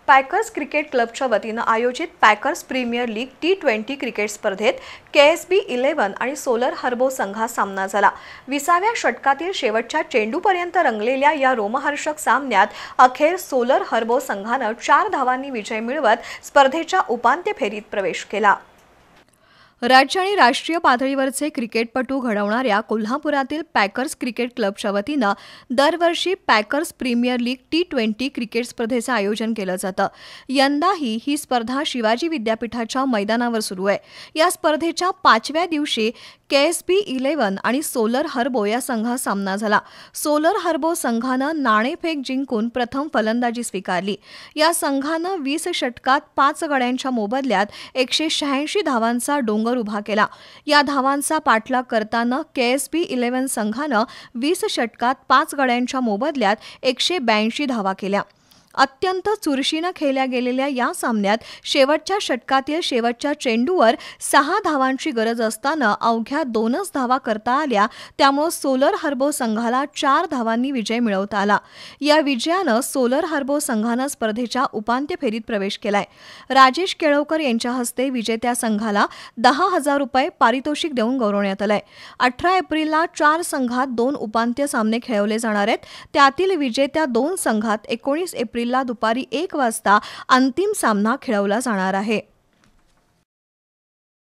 Packers cricket क्लबच्या वतीनं आयोजित Packers premier league T20 cricket स्पर्धेत KSB 11 आणि सोलर हर्बो संघात सामना झाला। 20व्या षटकातील शेवटच्या चेंडूपर्यंत रंगलेल्या या रोमहर्षक सामन्यात अखेर सोलर हर्बो संघानं 4 धावांनी विजय मिळवत स्पर्धेच्या उपांत्य फेरीत प्रवेश केला। राज्य आणि राष्ट्रीय पातळीवरचे क्रिकेटपटू घडवणाऱ्या कोल्हापुरातील पॅकर्स क्रिकेट क्लबच्या वतीनं दरवर्षी packers premier league T20 cricket स्पर्धेचं आयोजन केलं जातं। यंदाही ही स्पर्धा शिवाजी विद्यापीठाच्या मैदानावर सुरू आहे। या स्पर्धेच्या 5व्या दिवशी KSB 11 आणि सोलर हर्बो या संघात सामना झाला। सोलर हर्बो संघानं नाणेफेक जिंकून प्रथम फलंदाजी स्वीकारली। या संघानं 20 षटकात 5 गड्यांच्या मोबदल्यात 186 धावांचा डोंगर उभा केला। या धावांचा पाठलाग करताना KSB 11 संघानं 20 षटकात 5 गड्यांच्या मोबदल्यात 182 धावा केल्या। अत्यंत चुरशीनं खेळल्या गेलेल्या या सामन्यात शेवटच्या षटकातील शेवटच्या चेंडूवर 6 धावांची गरज असताना अवघ्या 2च धावा करता आल्या। त्यामुळे सोलर हर्बो संघाला 4 धावांनी विजय मिळवता आला। या विजयानं सोलर हर्बो संघानं स्पर्धेच्या उपांत्य फेरीत प्रवेश केलाय। राजेश केळवकर यांच्या हस्ते विजेत्या संघाला 10,000 रुपये पारितोषिक देऊन गौरवण्यात आलंय। 18 एप्रिलला 4 संघात 2 उपांत्य सामने खेळवले जाणार आहेत। त्यातील विजेत्या 2 संघात 19 एप्रिलला दुपारी 1 वाजता अंतिम सामना खेळवला जाणार आहे।